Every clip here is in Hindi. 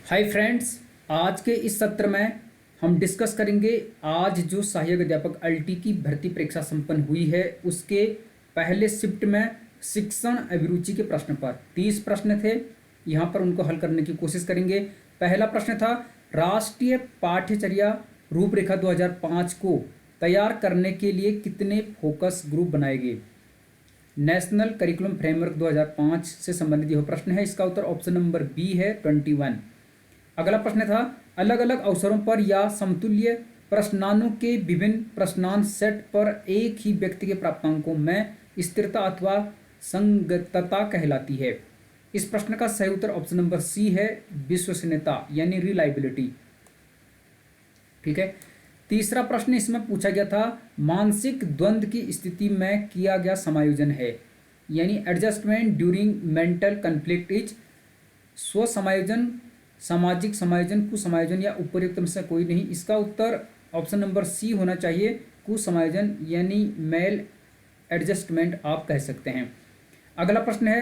हाय फ्रेंड्स, आज के इस सत्र में हम डिस्कस करेंगे आज जो सहायक अध्यापक अल्टी की भर्ती परीक्षा संपन्न हुई है उसके पहले शिफ्ट में शिक्षण अभिरुचि के प्रश्न पर 30 प्रश्न थे। यहाँ पर उनको हल करने की कोशिश करेंगे। पहला प्रश्न था, राष्ट्रीय पाठ्यचर्या रूपरेखा 2005 को तैयार करने के लिए कितने फोकस ग्रुप बनाए गए। नेशनल करिकुलम फ्रेमवर्क 2005 से संबंधित यह प्रश्न है। इसका उत्तर ऑप्शन नंबर बी है 21। अगला प्रश्न था, अलग अलग अवसरों पर या समतुल्य प्रश्नानों के विभिन्न प्रश्नान सेट पर एक ही व्यक्ति के प्राप्तांकों में स्थिरता अथवा संगतता कहलाती है। इस प्रश्न का सही उत्तर ऑप्शन नंबर सी है, विश्वसनीयता यानी रिलायबिलिटी। ठीक है। तीसरा प्रश्न इसमें पूछा गया था, मानसिक द्वंद्व की स्थिति में किया गया समायोजन है, यानी adjustment during mental conflict is स्व समायोजन, सामाजिक समायोजन, कुसमायोजन या उपर्युक्त में से कोई नहीं। इसका उत्तर ऑप्शन नंबर सी होना चाहिए, कुसमायोजन यानी मेल एडजस्टमेंट आप कह सकते हैं। अगला प्रश्न है,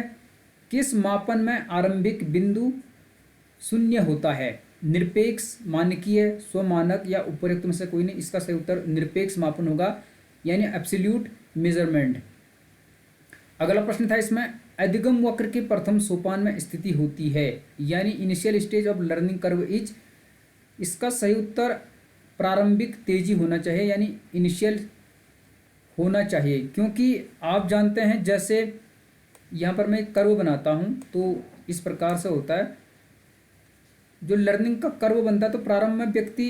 किस मापन में आरंभिक बिंदु शून्य होता है, निरपेक्ष, मानकीय, स्वमानक या उपर्युक्त में से कोई नहीं। इसका सही उत्तर निरपेक्ष मापन होगा, यानी एब्सोल्यूट मेजरमेंट। अगला प्रश्न था इसमें, अधिगम वक्र के प्रथम सोपान में स्थिति होती है, यानी initial stage of learning curve is. इसका सही उत्तर प्रारंभिक तेजी होना चाहिए, यानी इनिशियल होना चाहिए, क्योंकि आप जानते हैं जैसे यहाँ पर मैं एक कर्व बनाता हूँ तो इस प्रकार से होता है। जो लर्निंग का कर्व बनता है तो प्रारंभ में व्यक्ति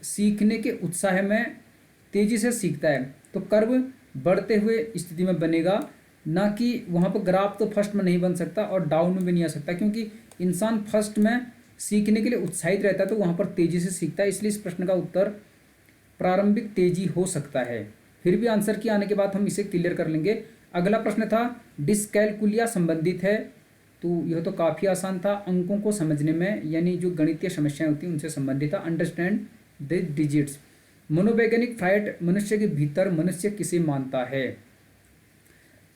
सीखने के उत्साह में तेजी से सीखता है, तो कर्व बढ़ते हुए स्थिति में बनेगा, ना कि वहाँ पर ग्राफ तो फर्स्ट में नहीं बन सकता और डाउन में भी नहीं आ सकता, क्योंकि इंसान फर्स्ट में सीखने के लिए उत्साहित रहता है तो वहाँ पर तेजी से सीखता है। इसलिए इस प्रश्न का उत्तर प्रारंभिक तेजी हो सकता है। फिर भी आंसर की आने के बाद हम इसे क्लियर कर लेंगे। अगला प्रश्न था, डिस्कैलकुलिया संबंधित है, तो यह तो काफ़ी आसान था, अंकों को समझने में, यानी जो गणितीय समस्याएं होती हैं उनसे संबंधित था। Understand the digits. मनोवैज्ञानिक फ्राइड मनुष्य के भीतर मनुष्य किसे मानता है,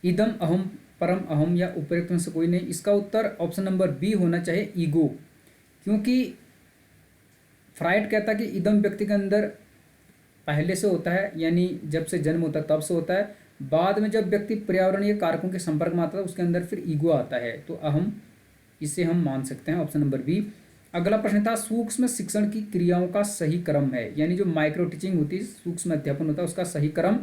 इदम, अहम, परम अहम या उपयुक्त में से कोई नहीं। इसका उत्तर ऑप्शन नंबर बी होना चाहिए, ईगो, क्योंकि फ्राइड कहता है कि इदम व्यक्ति के अंदर पहले से होता है, यानी जब से जन्म होता है तब से होता है। बाद में जब व्यक्ति पर्यावरणीय कारकों के संपर्क में आता है उसके अंदर फिर ईगो आता है, तो अहम, इसे हम मान सकते हैं, ऑप्शन नंबर बी। अगला प्रश्न था, सूक्ष्म शिक्षण की क्रियाओं का सही क्रम है, यानी जो माइक्रो टीचिंग होती है, सूक्ष्म अध्यापन होता है, उसका सही क्रम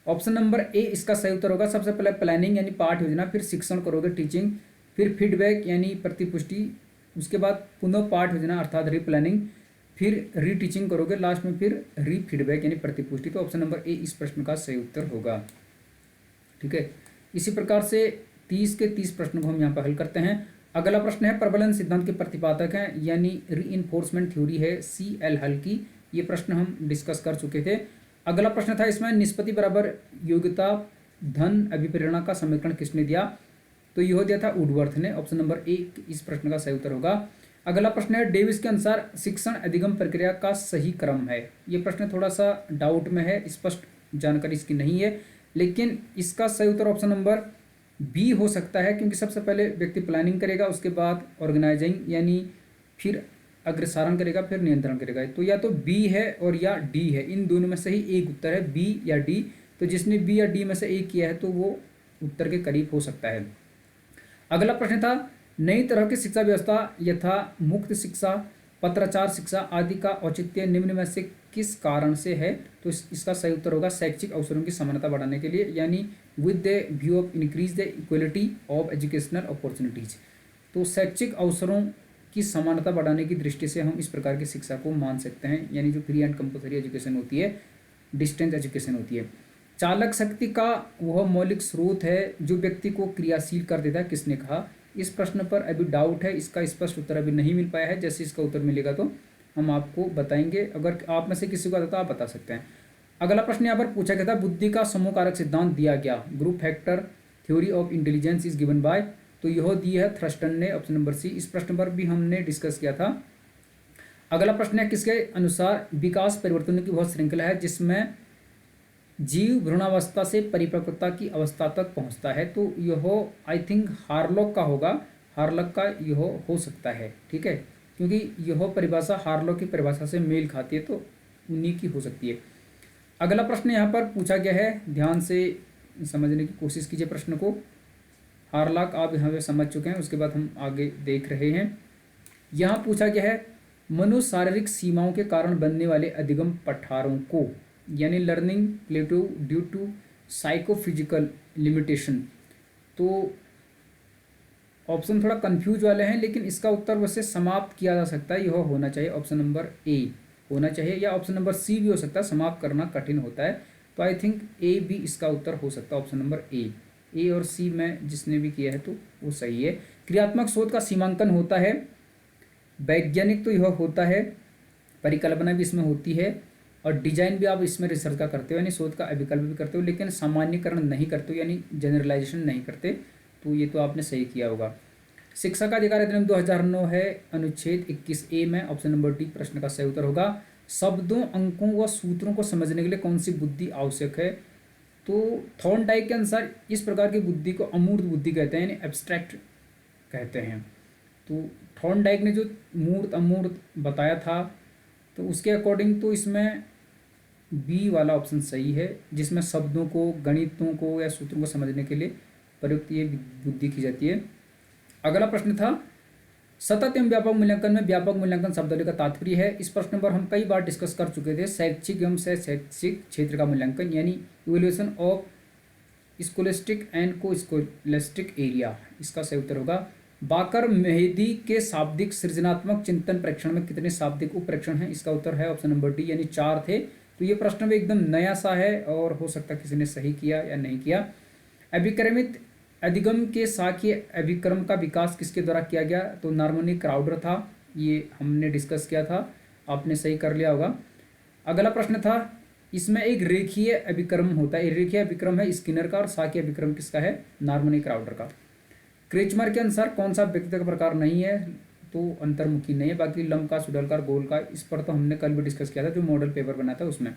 ऑप्शन नंबर ए इसका सही उत्तर होगा। सबसे पहले प्लानिंग यानी पाठ योजना, फिर शिक्षण करोगे टीचिंग, फिर फीडबैक यानी प्रतिपुष्टि, उसके बाद पुनः पाठ योजना अर्थात रीप्लानिंग, फिर रीटीचिंग करोगे, लास्ट में फिर री फीडबैक यानी प्रतिपुष्टि। तो ऑप्शन नंबर ए इस प्रश्न का सही उत्तर होगा। ठीक है। इसी प्रकार से 30 के 30 प्रश्नों को हम यहाँ पर हल करते हैं। अगला प्रश्न है, प्रबलन सिद्धांत के प्रतिपादक हैं, यानी रीइंफोर्समेंट थ्योरी है CL हल की। ये प्रश्न हम डिस्कस कर चुके थे। अगला प्रश्न था इसमें, निष्पत्ति बराबर योग्यता धन अभिप्रेरणा का समीकरण किसने दिया, तो यह दिया था वुडवर्थ ने। ऑप्शन नंबर ए इस प्रश्न का सही उत्तर होगा। अगला प्रश्न है, डेविस के अनुसार शिक्षण अधिगम प्रक्रिया का सही क्रम है। ये प्रश्न थोड़ा सा डाउट में है, स्पष्ट जानकारी इसकी नहीं है, लेकिन इसका सही उत्तर ऑप्शन नंबर बी हो सकता है, क्योंकि सबसे पहले व्यक्ति प्लानिंग करेगा, उसके बाद ऑर्गेनाइजिंग यानी फिर अग्रसारण करेगा, फिर नियंत्रण करेगा। तो या तो बी है और या डी है, इन दोनों में से ही एक उत्तर है, बी या डी। तो जिसने बी या डी में से एक किया है तो वो उत्तर के करीब हो सकता है। अगला प्रश्न था, नई तरह की शिक्षा व्यवस्था यथा मुक्त शिक्षा, पत्राचार शिक्षा आदि का औचित्य निम्न में से किस कारण से है, तो इसका सही उत्तर होगा शैक्षिक अवसरों की समानता बढ़ाने के लिए, यानी with the view of increase the equality of educational opportunities. तो शैक्षिक अवसरों की समानता बढ़ाने की दृष्टि से हम इस प्रकार की शिक्षा को मान सकते हैं, यानी जो फ्री एंड कंपल्सरी एजुकेशन होती है, डिस्टेंस एजुकेशन होती है। चालक शक्ति का वह मौलिक स्रोत है जो व्यक्ति को क्रियाशील कर देता है, किसने कहा। इस प्रश्न पर अभी डाउट है, इसका स्पष्ट उत्तर अभी नहीं मिल पाया है। जैसे इसका उत्तर मिलेगा तो हम आपको बताएंगे, अगर आप में से किसी को आता तो आप बता सकते हैं। अगला प्रश्न यहाँ पर पूछा गया था, बुद्धि का समूह कारक सिद्धांत दिया गया, group factor theory of intelligence is given by, तो यह दी है थ्रस्टन ने, ऑप्शन नंबर सी। इस प्रश्न पर भी हमने डिस्कस किया था। अगला प्रश्न है, किसके अनुसार विकास परिवर्तनों की वह श्रृंखला है जिसमें जीव भ्रूणावस्था से परिपक्वता की अवस्था तक पहुंचता है, तो यह आई थिंक हार्लॉक का होगा, हार्लॉक का यह हो सकता है। ठीक है, क्योंकि यह परिभाषा हार्लो की परिभाषा से मेल खाती है, तो उन्हीं की हो सकती है। अगला प्रश्न यहाँ पर पूछा गया है, ध्यान से समझने की कोशिश कीजिए प्रश्न को। हार्लॉक आप यहाँ पे समझ चुके हैं, उसके बाद हम आगे देख रहे हैं। यहाँ पूछा गया है मनुष्य शारीरिक सीमाओं के कारण बनने वाले अधिगम पठारों को, यानी learning plateau due to psychophysical limitation. तो ऑप्शन थोड़ा कंफ्यूज वाले हैं, लेकिन इसका उत्तर वैसे समाप्त किया जा सकता है, यह होना चाहिए ऑप्शन नंबर ए होना चाहिए, या ऑप्शन नंबर सी भी हो सकता है, समाप्त करना कठिन होता है। तो आई थिंक ए भी इसका उत्तर हो सकता है, ऑप्शन नंबर ए और सी में जिसने भी किया है तो वो सही है। क्रियात्मक शोध का सीमांकन होता है, वैज्ञानिक तो यह होता है, परिकल्पना भी इसमें होती है, और डिजाइन भी आप इसमें रिसर्च का करते हो, यानी शोध का अभिकल्प भी करते हो, लेकिन सामान्यकरण नहीं करते हो, यानी जनरलाइजेशन नहीं करते। तो ये तो आपने सही किया होगा। शिक्षा का अधिकार अधिनियम 2009 है, अनुच्छेद 21A में ऑप्शन नंबर डी प्रश्न का सही उत्तर होगा। शब्दों, अंकों व सूत्रों को समझने के लिए कौन सी बुद्धि आवश्यक है? तो थॉर्नडाइक के अनुसार इस प्रकार की बुद्धि को अमूर्त बुद्धि कहते हैं, यानी एब्स्ट्रैक्ट कहते हैं। तो थॉर्नडाइक ने जो मूर्त अमूर्त बताया था, तो उसके अकॉर्डिंग तो इसमें बी वाला ऑप्शन सही है, जिसमें शब्दों को, गणितों को या सूत्रों को समझने के लिए प्रयुक्त ये बुद्धि की जाती है। अगला प्रश्न था सतत एवं व्यापक मूल्यांकन में व्यापक मूल्यांकन शब्दावली का तात्पर्य है। इस प्रश्न पर हम कई बार डिस्कस कर चुके थे। शैक्षिक एवं शैक्षिक क्षेत्र का मूल्यांकन, यानी इवैल्यूएशन ऑफ स्कोलेस्टिक एंड को स्कोलेस्टिक एरिया, इसका सही उत्तर होगा। बाकर मेहदी के शाब्दिक सृजनात्मक चिंतन परीक्षण में कितने शाब्दिक उप परीक्षण हैं? इसका उत्तर है ऑप्शन नंबर डी, यानी 4 थे। तो ये प्रश्न भी एकदम नया सा है, और हो सकता है किसी ने सही किया या नहीं किया। अभिक्रमित अधिगम के शाखीय अभिक्रम का विकास किसके द्वारा किया गया? तो नार्मनी क्राउडर था, ये हमने डिस्कस किया था, आपने सही कर लिया होगा। अगला प्रश्न था, इसमें एक रेखीय अभिक्रम होता है, रेखीय अभिक्रम है स्किनर का, और शाखीय अभिक्रम किसका है? नार्मनी क्राउडर का। क्रेचमर के अनुसार कौन सा व्यक्तित्व का प्रकार नहीं है? तो अंतर्मुखी नहीं है, बाकी लंबका, सुडलकार, गोलकार, इस पर तो हमने कल भी डिस्कस किया था, जो मॉडल पेपर बना था उसमें।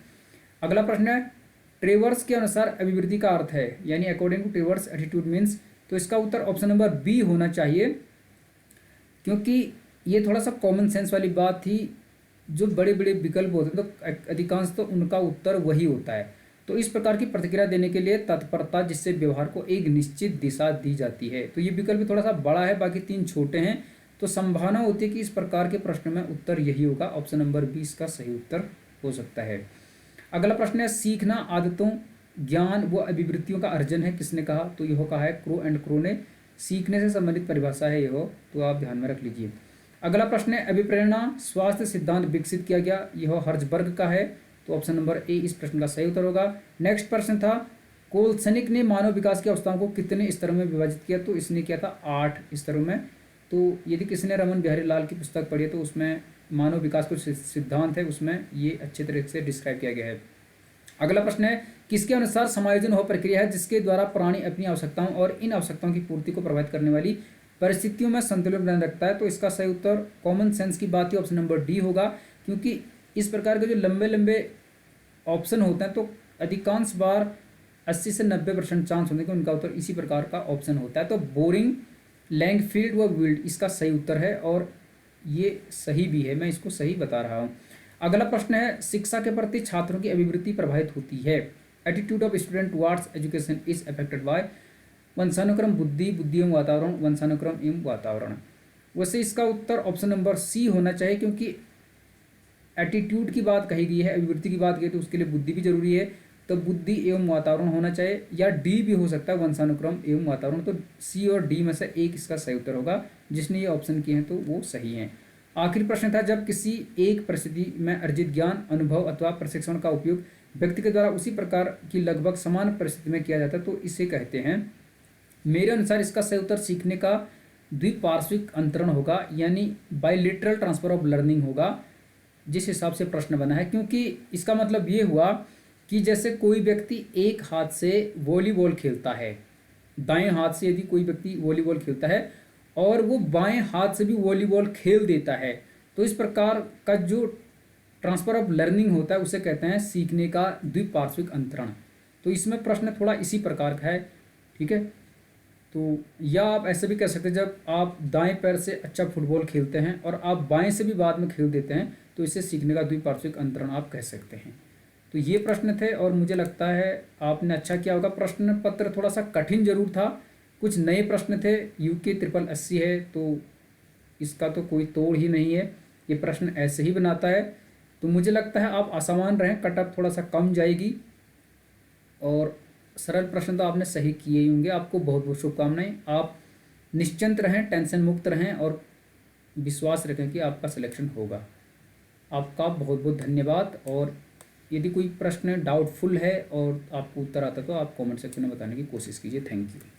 अगला प्रश्न है ट्रेवर्स के अनुसार अभिवृद्धि का अर्थ है, यानी according to Travers attitude means. तो इसका उत्तर ऑप्शन नंबर बी होना चाहिए, क्योंकि ये थोड़ा सा कॉमन सेंस वाली बात थी। जो बड़े बड़े विकल्प होते हैं तो अधिकांश तो उनका उत्तर वही होता है। तो इस प्रकार की प्रतिक्रिया देने के लिए तत्परता, जिससे व्यवहार को एक निश्चित दिशा दी जाती है। तो ये विकल्प थोड़ा सा बड़ा है, बाकी 3 छोटे हैं, तो संभावना होती है कि इस प्रकार के प्रश्न में उत्तर यही होगा, ऑप्शन नंबर 20 का सही उत्तर हो सकता है। अगला प्रश्न है सीखना आदतों, ज्ञान व अभिवृत्तियों का अर्जन है, किसने कहा? तो यह कहा है क्रो एंड क्रो ने। सीखने से संबंधित परिभाषा है यह, तो आप ध्यान में रख लीजिए। अगला प्रश्न है अभिप्रेरणा स्वास्थ्य सिद्धांत विकसित किया गया, यह हर्जबर्ग का है, तो ऑप्शन नंबर ए इस प्रश्न का सही उत्तर होगा। नेक्स्ट प्रश्न था कोलसनिक ने मानव विकास की अवस्थाओं को कितने स्तरों में विभाजित किया? तो इसने किया था 8 स्तरों में। तो यदि किसी ने रमन बिहारी लाल की पुस्तक पढ़ी है तो उसमें मानव विकास को सिद्धांत है, उसमें ये अच्छे तरीके से डिस्क्राइब किया गया है। अगला प्रश्न है किसके अनुसार समायोजन वह प्रक्रिया है जिसके द्वारा प्राणी अपनी आवश्यकताओं और इन आवश्यकताओं की पूर्ति को प्रभावित करने वाली परिस्थितियों में संतुलन बनाए रखता है? तो इसका सही उत्तर कॉमन सेंस की बात ही ऑप्शन नंबर डी होगा, क्योंकि इस प्रकार के जो लंबे लंबे ऑप्शन होते हैं तो अधिकांश बार 80 से 90% चांस होने के उनका उत्तर इसी प्रकार का ऑप्शन होता है। तो बोरिंग, लैंगफील्ड व विल्ड इसका सही उत्तर है, और ये सही भी है, मैं इसको सही बता रहा हूँ। अगला प्रश्न है शिक्षा के प्रति छात्रों की अभिवृत्ति प्रभावित होती है। Attitude of student towards education is affected by वंशानुक्रम, बुद्धि, बुद्धि एवं वातावरण, वंशानुक्रम एवं वातावरण। वैसे इसका उत्तर ऑप्शन नंबर सी होना चाहिए, क्योंकि एटीट्यूड की बात कही गई है, अभिवृत्ति की बात की तो उसके लिए बुद्धि भी जरूरी है, तो बुद्धि एवं वातावरण होना चाहिए, या डी भी हो सकता है वंशानुक्रम एवं वातावरण। तो सी और डी में से एक इसका सही उत्तर होगा, जिसने ये ऑप्शन किए हैं तो वो सही हैं। आखिरी प्रश्न था जब किसी एक परिस्थिति में अर्जित ज्ञान, अनुभव अथवा प्रशिक्षण का उपयोग व्यक्ति के द्वारा उसी प्रकार की लगभग समान परिस्थिति में किया जाता है तो इसे कहते हैं। मेरे अनुसार इसका सही उत्तर सीखने का द्विपार्श्विक अंतरण होगा, यानी बायलेटरल ट्रांसफर ऑफ लर्निंग होगा, जिस हिसाब से प्रश्न बना है। क्योंकि इसका मतलब ये हुआ कि जैसे कोई व्यक्ति एक हाथ से वॉलीबॉल खेलता है, दाएं हाथ से यदि कोई व्यक्ति वॉलीबॉल खेलता है और वो बाएं हाथ से भी वॉलीबॉल खेल देता है, तो इस प्रकार का जो ट्रांसफर ऑफ लर्निंग होता है उसे कहते हैं सीखने का द्विपार्श्विक अंतरण। तो इसमें प्रश्न थोड़ा इसी प्रकार का है, ठीक है। तो या आप ऐसे भी कह सकते हैं, जब आप दाएं पैर से अच्छा फुटबॉल खेलते हैं और आप बाएं से भी बाद में खेल देते हैं तो इसे सीखने का द्विपार्श्विक अंतरण आप कह सकते हैं। तो ये प्रश्न थे और मुझे लगता है आपने अच्छा किया होगा। प्रश्न पत्र थोड़ा सा कठिन जरूर था, कुछ नए प्रश्न थे, यूके 8080 है तो इसका तो कोई तोड़ ही नहीं है, ये प्रश्न ऐसे ही बनाता है। तो मुझे लगता है आप असामान्य रहें, कट ऑफ थोड़ा सा कम जाएगी और सरल प्रश्न तो आपने सही किए ही होंगे। आपको बहुत बहुत शुभकामनाएं। आप निश्चिंत रहें, टेंशन मुक्त रहें और विश्वास रखें कि आपका सिलेक्शन होगा। आपका बहुत बहुत धन्यवाद। और यदि कोई प्रश्न डाउटफुल है और आपको उत्तर आता तो आप कमेंट सेक्शन में बताने की कोशिश कीजिए। Thank you.